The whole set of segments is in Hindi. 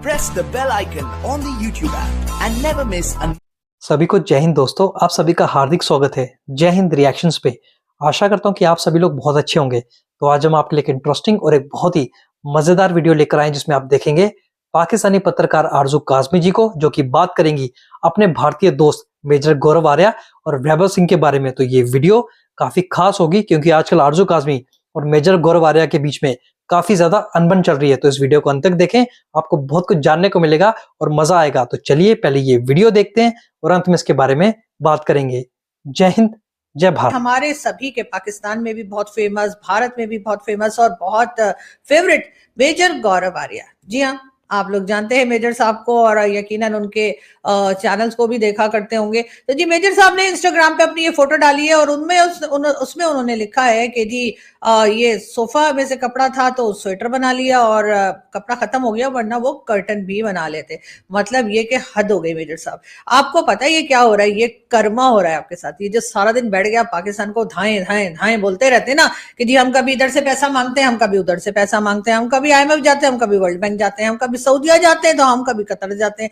press the bell icon on the YouTube app and never miss an सभी को जय हिंद दोस्तों, आप सभी का हार्दिक स्वागत है जय हिंद रिएक्शंस पे। आशा करता हूं कि आप सभी लोग बहुत अच्छे होंगे। तो आज हम आपके लिए एक इंटरेस्टिंग और एक बहुत ही मजेदार वीडियो लेकर आए जिसमें आप देखेंगे पाकिस्तानी पत्रकार आरजू काज़मी जी को, जो कि बात करेंगी अपने भारतीय दोस्त मेजर गौरव आर्या और वैभव सिंह के बारे में। तो ये वीडियो काफी खास होगी क्योंकि आजकल आरजू काज़मी और मेजर गौरव आर्या के बीच में काफी ज्यादा अनबन चल रही है। तो इस वीडियो को अंत तक देखें, आपको बहुत कुछ जानने को मिलेगा और मजा आएगा। तो चलिए पहले ये वीडियो देखते हैं और अंत में इसके बारे में बात करेंगे। जय हिंद, जय भारत। हमारे सभी के पाकिस्तान में भी बहुत फेमस, भारत में भी बहुत फेमस और बहुत फेवरेट मेजर गौरव आर्या। जी हाँ, आप लोग जानते हैं मेजर साहब को और यकीनन उनके चैनल्स को भी देखा करते होंगे। तो जी मेजर साहब ने इंस्टाग्राम पे अपनी ये फोटो डाली है और उनमें उसमें उन्होंने लिखा है कि जी ये सोफा में से कपड़ा था तो स्वेटर बना लिया और कपड़ा खत्म हो गया, वरना वो कर्टन भी बना लेते। मतलब ये कि हद हो गई मेजर साहब। आपको पता है ये क्या हो रहा है? ये कर्मा हो रहा है आपके साथ। ये जो सारा दिन बैठ गया पाकिस्तान को धाएं धाएं धाएं बोलते रहते हैं ना कि जी हम कभी इधर से पैसा मांगते हैं, हम कभी उधर से पैसा मांगते हैं, हम कभी IMF जाते हैं, हम कभी वर्ल्ड बैंक जाते हैं, हम कभी सऊदीया जाते हैं, तो हम कभी कतर जाते हैं,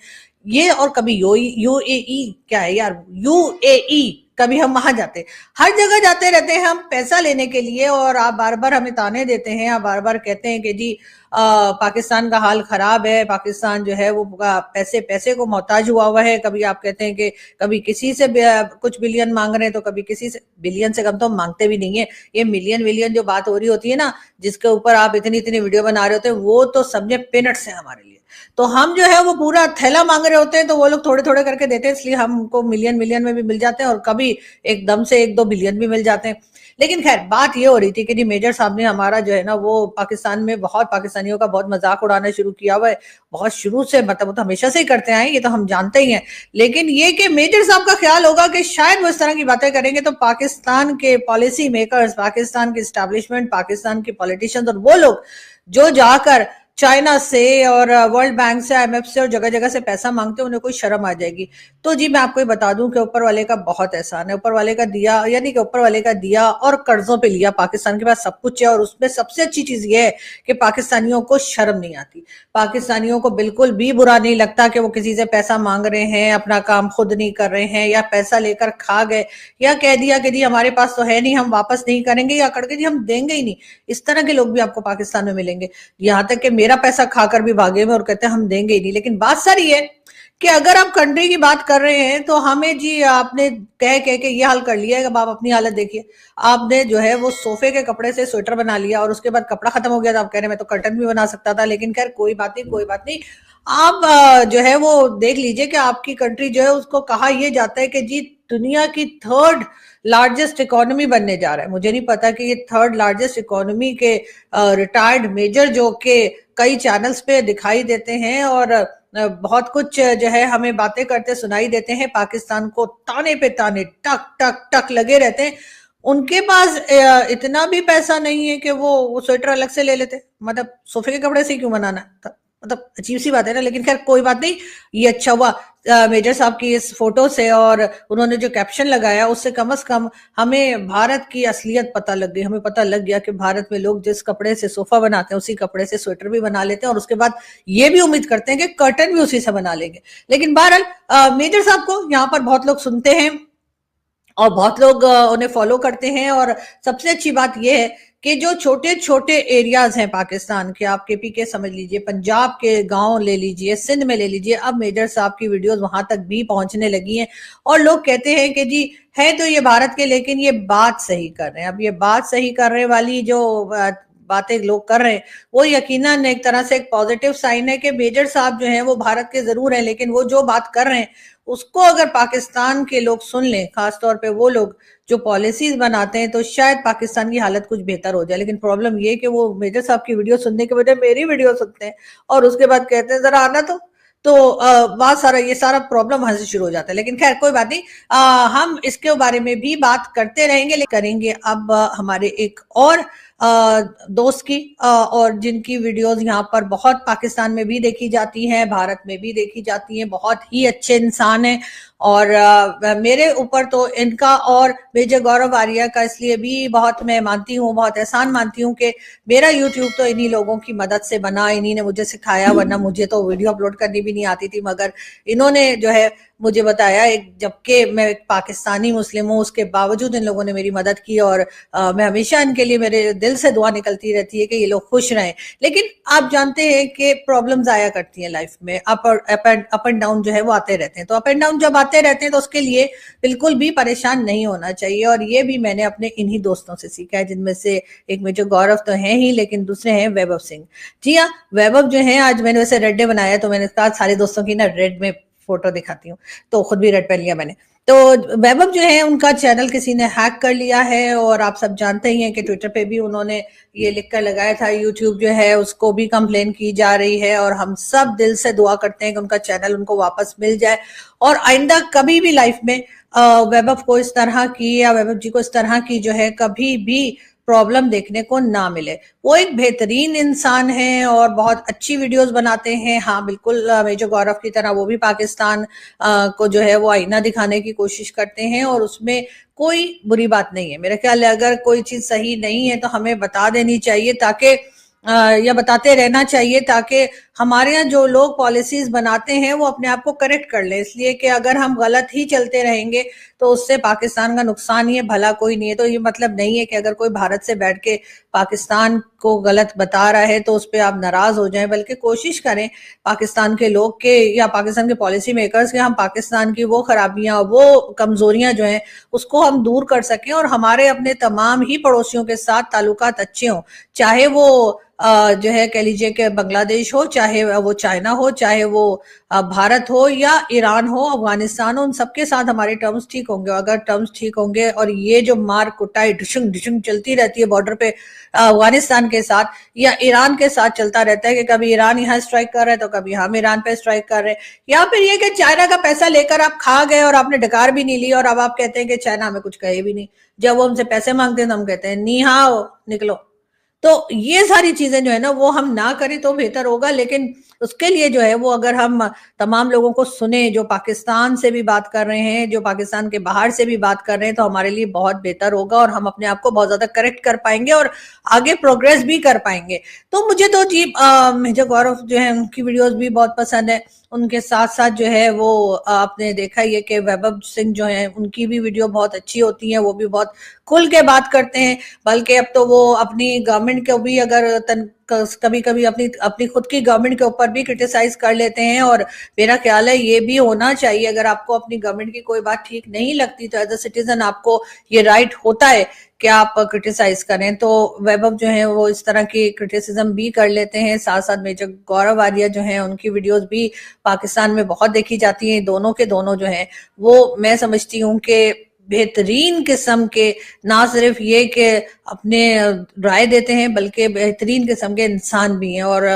ये और कभी UAE क्या है यार, UAE कभी हम वहां जाते हैं। हर जगह जाते रहते हैं हम पैसा लेने के लिए और आप बार बार हमें ताने देते हैं, आप बार बार कहते हैं कि जी पाकिस्तान का हाल खराब है, पाकिस्तान जो है वो पैसे को मोहताज हुआ है। कभी आप कहते हैं कि कभी किसी से कुछ बिलियन मांग रहे हैं तो कभी किसी से, बिलियन से कम तो हम मांगते भी नहीं है। ये मिलियन विलियन जो बात हो रही होती है ना, जिसके ऊपर आप इतनी इतनी वीडियो बना रहे होते हैं, वो तो समझे पीनट्स है हमारे लिए। तो हम जो है वो पूरा थैला मांग रहे होते हैं तो वो लोग थोड़े थोड़े करके देते हैं, इसलिए हमको मिलियन में भी मिल जाते हैं और कभी एकदम से 1-2 बिलियन भी मिल जाते हैं। लेकिन खैर बात ये हो रही थी कि जी मेजर साहब ने हमारा जो है ना वो पाकिस्तान में बहुत पाकिस्तानियों का बहुत मजाक उड़ाना शुरू किया हुआ है, बहुत शुरू से, मतलब वो तो हमेशा से ही करते आए, ये तो हम जानते ही हैं। लेकिन ये कि मेजर साहब का ख्याल होगा कि शायद वो इस तरह की बातें करेंगे तो पाकिस्तान के पॉलिसी मेकर्स, पाकिस्तान के एस्टैब्लिशमेंट, पाकिस्तान के पॉलिटिशियंस और वो लोग जो जाकर चाइना से और वर्ल्ड बैंक से, IMF से और जगह जगह से पैसा मांगते हैं, उन्हें कोई शर्म आ जाएगी। तो जी मैं आपको बता दूं कि ऊपर वाले का बहुत एहसान है। ऊपर वाले का दिया, यानी कि ऊपर वाले का दिया और कर्जों पे लिया। पाकिस्तान के पास सब कुछ है और उसमें सबसे अच्छी चीज ये है कि पाकिस्तानियों को शर्म नहीं आती। पाकिस्तानियों को बिल्कुल भी बुरा नहीं लगता कि वो किसी से पैसा मांग रहे हैं, अपना काम खुद नहीं कर रहे हैं, या पैसा लेकर खा गए, या कह दिया कि जी हमारे पास तो है नहीं, हम वापस नहीं करेंगे, या करके जी हम देंगे ही नहीं। इस तरह के लोग भी आपको पाकिस्तान में मिलेंगे। यहाँ तक कि मेरा पैसा खाकर भी भागे में और कहते हैं हम देंगे ही नहीं। लेकिन बात सारी है कि अगर आप कंट्री की बात कर रहे हैं तो हमें जी आपने कह के ये हाल कर लिया है। अब आप अपनी हालत देखिए, आपने जो है वो सोफे के कपड़े से स्वेटर बना लिया और उसके बाद कपड़ा खत्म हो गया तो आप कह रहे हैं मैं तो कर्टन भी बना सकता था। लेकिन खैर कोई बात नहीं। आप जो है वो देख लीजिए कि आपकी कंट्री जो है उसको कहा यह जाता है कि जी दुनिया की 3rd लार्जेस्ट इकोनॉमी बनने जा रहा है। मुझे नहीं पता कि ये 3rd लार्जेस्ट इकोनॉमी के रिटायर्ड मेजर जो के कई चैनल्स पे दिखाई देते हैं और बहुत कुछ जो है हमें बातें करते सुनाई देते हैं, पाकिस्तान को ताने पे ताने टक टक टक लगे रहते हैं। उनके पास इतना भी पैसा नहीं है कि वो स्वेटर अलग से ले लेते। मतलब सोफे के कपड़े से क्यों बनाना था? मतलब अजीब सी बात है ना। लेकिन खैर कोई बात नहीं, ये अच्छा हुआ मेजर साहब की इस फोटो से और उन्होंने जो कैप्शन लगाया उससे कम से कम हमें भारत की असलियत पता लग गई। हमें पता लग गया कि भारत में लोग जिस कपड़े से सोफा बनाते हैं उसी कपड़े से स्वेटर भी बना लेते हैं और उसके बाद ये भी उम्मीद करते हैं कि कर्टन भी उसी से बना लेंगे। लेकिन बहरहाल मेजर साहब को यहाँ पर बहुत लोग सुनते हैं और बहुत लोग उन्हें फॉलो करते हैं। और सबसे अच्छी बात यह है कि जो छोटे छोटे एरियाज हैं पाकिस्तान के, आप KPK समझ लीजिए, पंजाब के गांव ले लीजिए, सिंध में ले लीजिए, अब मेजर साहब की वीडियोस वहां तक भी पहुंचने लगी हैं और लोग कहते हैं कि जी है तो ये भारत के, लेकिन ये बात सही कर रहे हैं। अब ये बात सही करने वाली जो बातें लोग कर रहे हैं वो यकीनन एक तरह से एक पॉजिटिव साइन है कि मेजर साहब जो हैं वो भारत के जरूर हैं, लेकिन वो जो बात कर रहे हैं उसको अगर पाकिस्तान के लोग सुन लें, खासतौर पे वो लोग जो पॉलिसीज बनाते हैं, तो शायद पाकिस्तान की हालत कुछ बेहतर हो जाए। लेकिन प्रॉब्लम ये कि वो मेजर साहब की वीडियो सुनने के बजाय मेरी वीडियो सुनते हैं और उसके बाद कहते हैं जरा आना तो बहुत सारा ये सारा प्रॉब्लम वहां से शुरू हो जाता है। लेकिन खैर कोई बात नहीं, हम इसके बारे में भी बात करते रहेंगे। करेंगे अब हमारे एक और दोस्त की और जिनकी वीडियोस यहाँ पर बहुत पाकिस्तान में भी देखी जाती हैं, भारत में भी देखी जाती हैं। बहुत ही अच्छे इंसान हैं और मेरे ऊपर तो इनका और मेजर गौरव आर्या का इसलिए भी बहुत मैं मानती हूँ, बहुत एहसान मानती हूँ कि मेरा यूट्यूब तो इन्हीं लोगों की मदद से बना, इन्हीं ने मुझे सिखाया, वरना मुझे तो वीडियो अपलोड करनी भी नहीं आती थी, मगर इन्होंने जो है मुझे बताया, एक जबकि मैं एक पाकिस्तानी मुस्लिम हूँ उसके बावजूद इन लोगों ने मेरी मदद की, और मैं हमेशा इनके लिए मेरे दिल से दुआ निकलती रहती है कि ये लोग खुश रहें। लेकिन आप जानते हैं कि प्रॉब्लम्स आया करती हैं लाइफ में, अप एंड डाउन जो है वो आते रहते हैं, तो अप एंड डाउन जब आते रहते हैं तो उसके लिए बिल्कुल भी परेशान नहीं होना चाहिए, और ये भी मैंने अपने इन्हीं दोस्तों से सीखा है, जिनमें से एक में जो गौरव तो है ही, लेकिन दूसरे हैं वैभव सिंह। जी हाँ, वैभव जो है, आज मैंने वैसे रेड डे बनाया तो मैंने कहा सारे दोस्तों की ना रेड में फोटो दिखाती हूँ, तो खुद भी रेड पहन लिया मैंने। तो वैभव जो है उनका चैनल किसी ने हैक कर लिया है, और आप सब जानते ही हैं कि ट्विटर पे भी उन्होंने ये लिखकर लगाया था, यूट्यूब जो है उसको भी कंप्लेन की जा रही है, और हम सब दिल से दुआ करते हैं कि उनका चैनल उनको वापस मिल जाए, और आइंदा कभी भी लाइफ में वैभव को इस तरह की, या वैभव जी को इस तरह की जो है कभी भी प्रॉब्लम देखने को ना मिले। वो एक बेहतरीन इंसान है और बहुत अच्छी वीडियोस बनाते हैं। हाँ बिल्कुल, मेजर गौरव की तरह वो भी पाकिस्तान को जो है वो आईना दिखाने की कोशिश करते हैं, और उसमें कोई बुरी बात नहीं है। मेरा ख्याल है अगर कोई चीज सही नहीं है तो हमें बता देनी चाहिए, ताकि या बताते रहना चाहिए, ताकि हमारे यहाँ जो लोग पॉलिसीज बनाते हैं वो अपने आप को करेक्ट कर ले। इसलिए कि अगर हम गलत ही चलते रहेंगे तो उससे पाकिस्तान का नुकसान ही है, भला कोई नहीं है। तो ये मतलब नहीं है कि अगर कोई भारत से बैठ के पाकिस्तान को गलत बता रहा है तो उस पर आप नाराज हो जाएं, बल्कि कोशिश करें पाकिस्तान के लोग के या पाकिस्तान के पॉलिसी मेकर्स के हम पाकिस्तान की वो खराबियां, वो कमजोरियां जो हैं उसको हम दूर कर सकें, और हमारे अपने तमाम ही पड़ोसियों के साथ ताल्लुकात अच्छे हों, चाहे वो जो है कह लीजिए कि बांग्लादेश हो, चाहे वो चाइना हो, चाहे वो भारत हो या ईरान हो, अफगानिस्तान हो, उन सबके साथ हमारे टर्म्स ठीक होंगे। अगर टर्म्स ठीक होंगे और ये जो मार कुटाई ढुशुंग ढुशुंग चलती रहती है बॉर्डर पे अफगानिस्तान के साथ या ईरान के साथ चलता रहता है कि कभी ईरान यहाँ स्ट्राइक कर रहा है तो कभी हम ईरान पे स्ट्राइक कर रहे हैं, या फिर ये कि चाइना का पैसा लेकर आप खा गए और आपने डकार भी नहीं ली, और अब आप कहते हैं कि चाइना हमें कुछ कहे भी नहीं। जब वो हमसे पैसे मांगते हैं तो हम कहते हैं नी हाओ, निकलो। तो ये सारी चीजें जो है ना वो हम ना करें तो बेहतर होगा। लेकिन उसके लिए जो है वो अगर हम तमाम लोगों को सुने, जो पाकिस्तान से भी बात कर रहे हैं, जो पाकिस्तान के बाहर से भी बात कर रहे हैं, तो हमारे लिए बहुत बेहतर होगा, और हम अपने आप को बहुत ज्यादा करेक्ट कर पाएंगे और आगे प्रोग्रेस भी कर पाएंगे। तो मुझे तो जी मेजर गौरव जो है उनकी वीडियोस भी बहुत पसंद है। उनके साथ साथ जो है वो आपने देखा ही है कि वैभव सिंह जो है उनकी भी वीडियो बहुत अच्छी होती है, वो भी बहुत खुल के बात करते हैं। बल्कि अब तो वो अपनी गवर्नमेंट को भी अगर कभी कभी अपनी खुद की गवर्नमेंट के ऊपर भी क्रिटिसाइज कर लेते हैं, और मेरा ख्याल है ये भी होना चाहिए। अगर आपको अपनी गवर्नमेंट की कोई बात ठीक नहीं लगती तो एज अ सिटीजन आपको ये राइट होता है कि आप क्रिटिसाइज करें। तो वैभव जो है वो इस तरह की क्रिटिसिज्म भी कर लेते हैं। साथ साथ मेजर गौरव आर्या जो है उनकी वीडियोस भी पाकिस्तान में बहुत देखी जाती हैं। दोनों के दोनों जो है वो मैं समझती हूँ कि बेहतरीन किस्म के, ना सिर्फ ये कि अपने राय देते हैं बल्कि बेहतरीन किस्म के इंसान भी हैं, और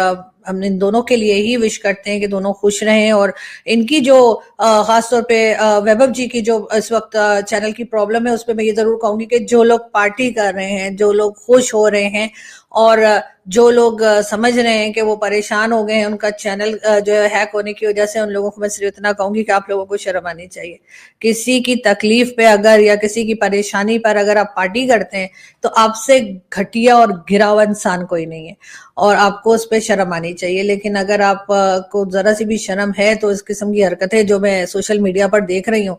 हम इन दोनों के लिए ही विश करते हैं कि दोनों खुश रहें। और इनकी जो खासतौर पे वैभव जी की जो इस वक्त चैनल की प्रॉब्लम है उस पर मैं ये जरूर कहूंगी कि जो लोग पार्टी कर रहे हैं, जो लोग खुश हो रहे हैं, और जो लोग समझ रहे हैं कि वो परेशान हो गए हैं उनका चैनल जो है हैक होने की वजह से, उन लोगों को मैं सिर्फ इतना कहूंगी कि आप लोगों को शर्म आनी चाहिए। किसी की तकलीफ पे अगर या किसी की परेशानी पर अगर आप पार्टी करते हैं तो आपसे घटिया और गिरा हुआ इंसान कोई नहीं है, और आपको उस पर शर्म आनी चाहिए। लेकिन अगर आप को जरा सी भी शर्म है तो इस किस्म की हरकतें जो मैं सोशल मीडिया पर देख रही हूँ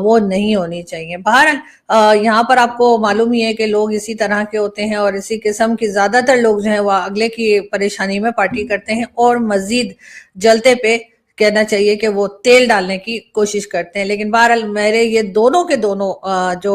वो नहीं होनी चाहिए। बहरहाल यहाँ पर आपको मालूम ही है कि लोग इसी तरह के होते हैं, और इसी किस्म की ज्यादातर लोग जो है वह अगले की परेशानी में पार्टी करते हैं और मजीद जलते पे कहना चाहिए कि वो तेल डालने की कोशिश करते हैं। लेकिन बहरहाल मेरे ये दोनों के दोनों जो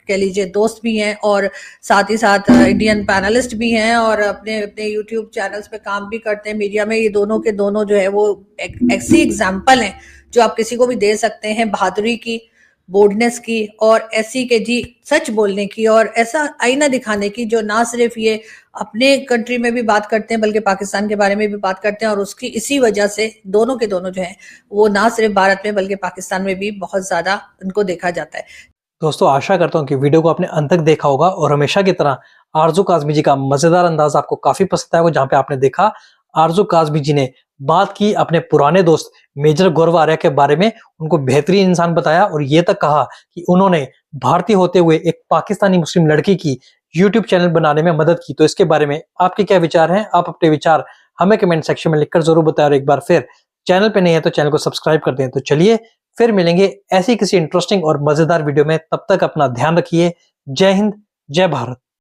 कह लीजिए दोस्त भी हैं, और साथ ही साथ इंडियन पैनलिस्ट भी हैं, और अपने अपने यूट्यूब चैनल्स पे काम भी करते हैं मीडिया में। ये दोनों के दोनों जो है वो ऐसी एग्जाम्पल हैं जो आप किसी को भी दे सकते हैं, बहादुरी की, बोल्डनेस की, और ऐसी के जी सच बोलने की, और ऐसा आईना दिखाने की, जो ना सिर्फ ये अपने कंट्री में भी बात करते हैं बल्कि पाकिस्तान के बारे में भी बात करते हैं। और उसकी इसी वजह से दोनों के दोनों जो हैं वो ना सिर्फ भारत में बल्कि पाकिस्तान में भी बहुत ज्यादा उनको देखा जाता है। दोस्तों आशा करता हूँ कि वीडियो को आपने अंत तक देखा होगा, और हमेशा की तरह आरजू काज़मी जी का मजेदार अंदाज आपको काफी पसंद आएगा, जहां पे आपने देखा आरजू काज़मी जी ने बात की अपने पुराने दोस्त मेजर गौरव आर्या के बारे में, उनको बेहतरीन इंसान बताया और ये तक कहा कि उन्होंने भारतीय होते हुए एक पाकिस्तानी मुस्लिम लड़की की यूट्यूब चैनल बनाने में मदद की। तो इसके बारे में आपके क्या विचार हैं? आप अपने विचार हमें कमेंट सेक्शन में लिखकर जरूर बताएं और एक बार फिर चैनल पे नहीं है तो चैनल को सब्सक्राइब कर दें। तो चलिए फिर मिलेंगे ऐसी किसी इंटरेस्टिंग और मजेदार वीडियो में, तब तक अपना ध्यान रखिए। जय हिंद, जय भारत।